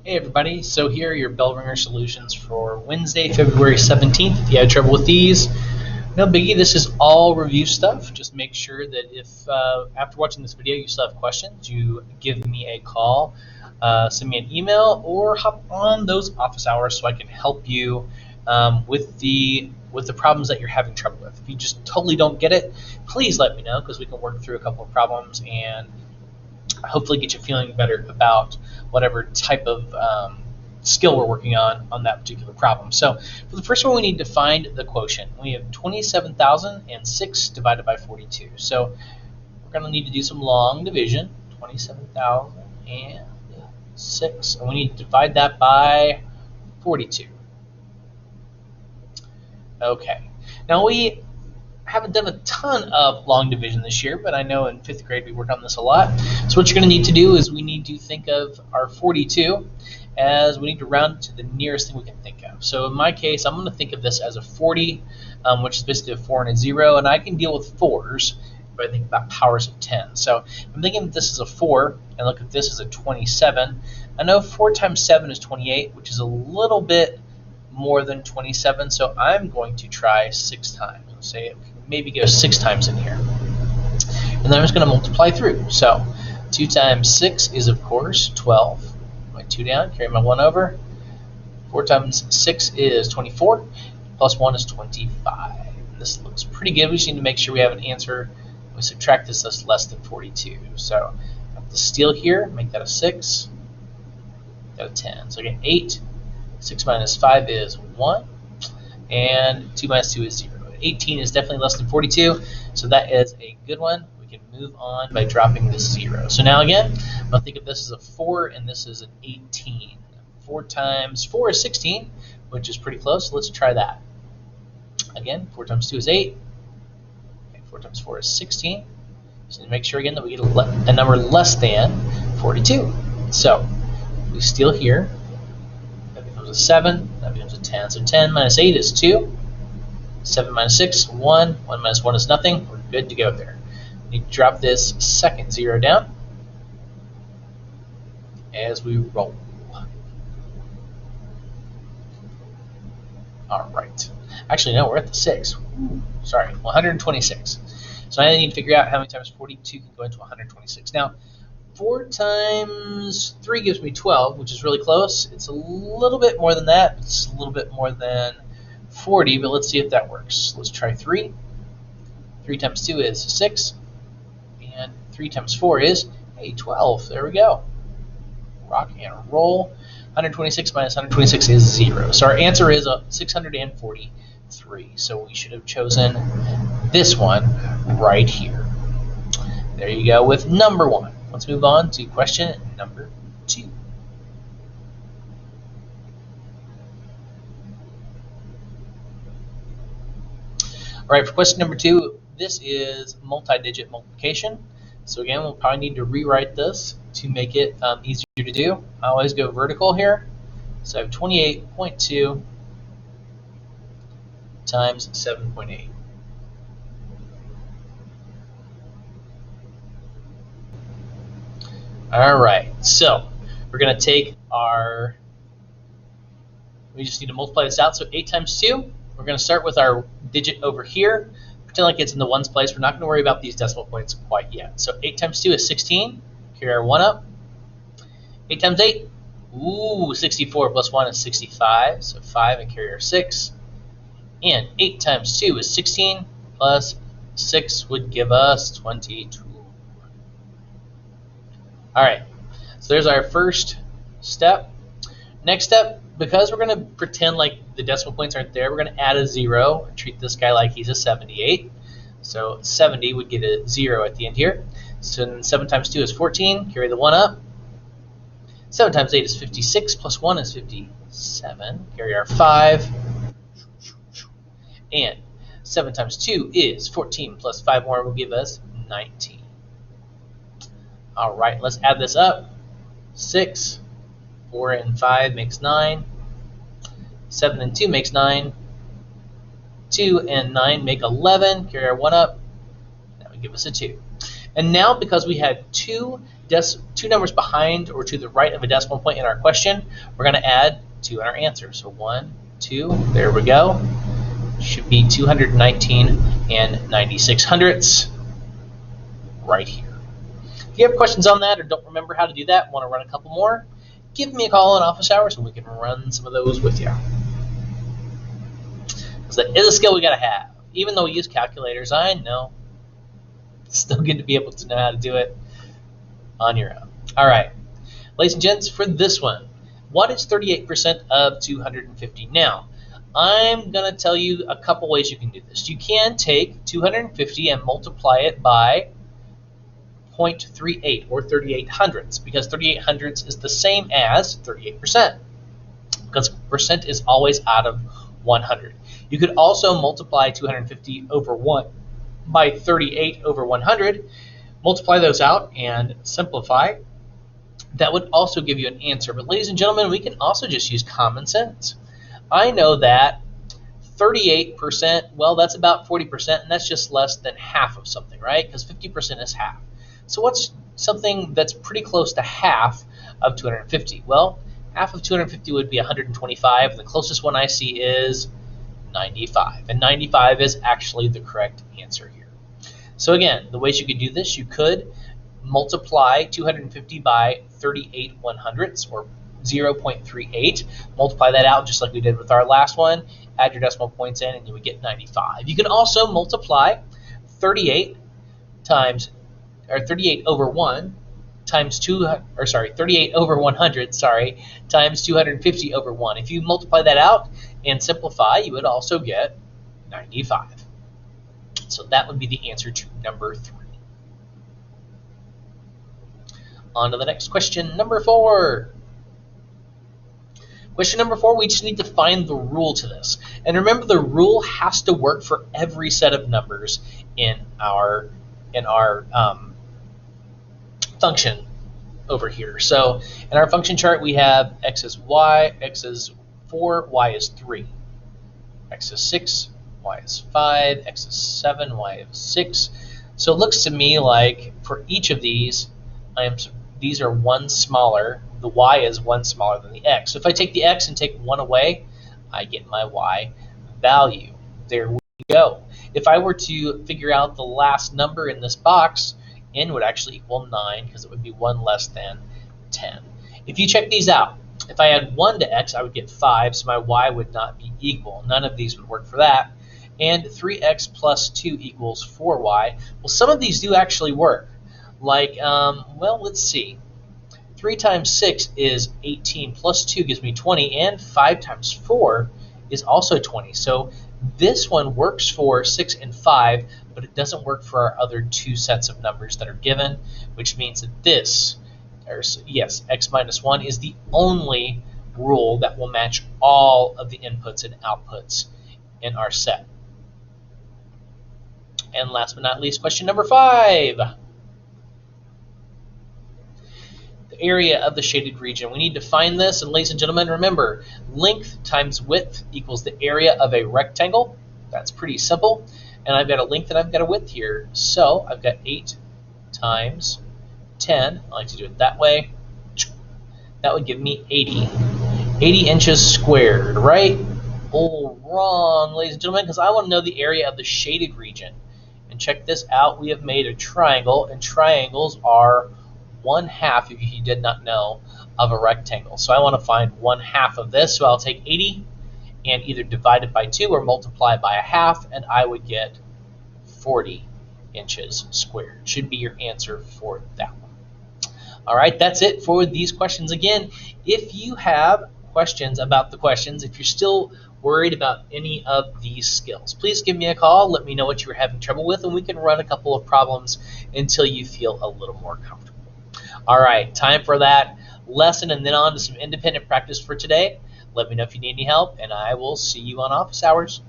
Hey everybody, so here are your bell ringer solutions for Wednesday, February 17th. If you had trouble with these, no biggie, this is all review stuff. Just make sure that if after watching this video you still have questions, you give me a call, send me an email, or hop on those office hours so I can help you with the problems that you're having trouble with. If you just totally don't get it, please let me know because we can work through a couple of problems and hopefully get you feeling better about whatever type of skill we're working on that particular problem. So for the first one, we need to find the quotient. We have 27,006 divided by 42. So we're going to need to do some long division. 27,006, and we need to divide that by 42. Okay. Now we haven't done a ton of long division this year, but I know in 5th grade we worked on this a lot. So what you're going to need to do is we need to think of our 42 as we need to round to the nearest thing we can think of. So in my case, I'm going to think of this as a 40, which is basically a 4 and a 0, and I can deal with 4s if I think about powers of 10. So I'm thinking that this is a 4, and look at this as a 27. I know 4 times 7 is 28, which is a little bit more than 27, so I'm going to try 6 times. Let's say maybe go 6 times in here. And then I'm just going to multiply through. So 2 times 6 is, of course, 12. My 2 down, carry my 1 over. 4 times 6 is 24, plus 1 is 25. And this looks pretty good. We just need to make sure we have an answer. We subtract this as less than 42. So I have to steal here, make that a 6, got a 10. So I get 8. 6 minus 5 is 1, and 2 minus 2 is 0. 18 is definitely less than 42, so that is a good one. We can move on by dropping this 0. So now again, I'm going to think of this as a 4, and this is an 18. 4 times 4 is 16, which is pretty close. Let's try that. Again, 4 times 2 is 8. Okay, 4 times 4 is 16. So make sure again that we get a number less than 42. So we steal here. That becomes a 7. That becomes a 10. So 10 minus 8 is 2. 7 minus 6, 1. 1 minus 1 is nothing. We're good to go there. We need to drop this second 0 down as we roll. All right. Actually, no, we're at the 6. Sorry, 126. So I need to figure out how many times 42 can go into 126. Now, 4 times 3 gives me 12, which is really close. It's a little bit more than that. It's a little bit more than 40, but let's see if that works. Let's try 3. 3 times 2 is 6, and 3 times 4 is 12. There we go. Rock and roll. 126 minus 126 is 0. So our answer is 643. So we should have chosen this one right here. There you go with number 1. Let's move on to question number 2. All right, for question number 2, this is multi-digit multiplication. So again, we'll probably need to rewrite this to make it easier to do. I always go vertical here. So I have 28.2 times 7.8. All right, so we're going to take our, we just need to multiply this out. So 8 times 2, we're going to start with our digit over here. Pretend like it's in the ones place. We're not going to worry about these decimal points quite yet. So 8 times 2 is 16. Carry our 1 up. 8 times 8, ooh, 64 plus 1 is 65. So 5 and carry our 6. And 8 times 2 is 16 plus 6 would give us 22. All right, so there's our first step. Next step, because we're going to pretend like the decimal points aren't there, we're going to add a 0 and treat this guy like he's a 78. So 70 would get a 0 at the end here. So then 7 times 2 is 14. Carry the 1 up. 7 times 8 is 56. Plus 1 is 57. Carry our 5. And 7 times 2 is 14. Plus 5 more will give us 19. All right, let's add this up. 6. 4 and 5 makes 9. 7 and 2 makes 9. 2 and 9 make 11. Carry our 1 up. That would give us a 2. And now, because we had 2 two numbers behind or to the right of a decimal point in our question, we're going to add 2 in our answer. So 1, 2, there we go. Should be 219 and 96 hundredths right here. If you have questions on that or don't remember how to do that, want to run a couple more, give me a call in office hours and we can run some of those with you. Because that is a skill we got to have. Even though we use calculators, I know. It's still good to be able to know how to do it on your own. All right, ladies and gents, for this one, what is 38% of 250? Now, I'm going to tell you a couple ways you can do this. You can take 250 and multiply it by 0.38 or 38 hundredths, because 38 hundredths is the same as 38%, because percent is always out of 100. You could also multiply 250 over 1 by 38 over 100, multiply those out and simplify. That would also give you an answer. But ladies and gentlemen, we can also just use common sense. I know that 38%, well, that's about 40%, and that's just less than half of something, right? Because 50% is half. So what's something that's pretty close to half of 250? Well, half of 250 would be 125, and the closest one I see is 95. And 95 is actually the correct answer here. So again, the ways you could do this, you could multiply 250 by 38 100ths, or 0.38. Multiply that out just like we did with our last one. Add your decimal points in, and you would get 95. You can also multiply 38 over 1 times 38 over 100, times 250 over 1. If you multiply that out and simplify, you would also get 95. So that would be the answer to number 3. On to the next question, number 4. Question number 4, we just need to find the rule to this. And remember, the rule has to work for every set of numbers in our function over here. So in our function chart, we have x is y, x is 4, y is 3. X is 6, y is 5, x is 7, y is 6. So it looks to me like for each of these, these are one smaller. The y is one smaller than the x. So if I take the x and take 1 away, I get my y value. There we go. If I were to figure out the last number in this box, n would actually equal 9, because it would be 1 less than 10. If you check these out, if I add 1 to x, I would get 5, so my y would not be equal. None of these would work for that. And 3x plus 2 equals 4y. Well, some of these do actually work. Like, well, let's see. 3 times 6 is 18, plus 2 gives me 20, and 5 times 4 is also 20. So this one works for 6 and 5, but it doesn't work for our other 2 sets of numbers that are given, which means that this, yes, x minus 1 is the only rule that will match all of the inputs and outputs in our set. And last but not least, question number 5. The area of the shaded region. We need to find this, and ladies and gentlemen, remember, length times width equals the area of a rectangle. That's pretty simple. And I've got a length and I've got a width here. So I've got 8 times 10. I like to do it that way. That would give me 80. 80 inches squared, right? Oh, wrong, ladies and gentlemen, because I want to know the area of the shaded region. And check this out. We have made a triangle, and triangles are 1/2, if you did not know, of a rectangle. So I want to find 1/2 of this. So I'll take 80 and either divide it by 2 or multiply by 1/2, and I would get 40 inches squared. Should be your answer for that one. All right, that's it for these questions. Again, if you have questions about the questions, if you're still worried about any of these skills, please give me a call. Let me know what you were having trouble with, and we can run a couple of problems until you feel a little more comfortable. All right, time for that lesson, and then on to some independent practice for today. Let me know if you need any help, and I will see you on office hours.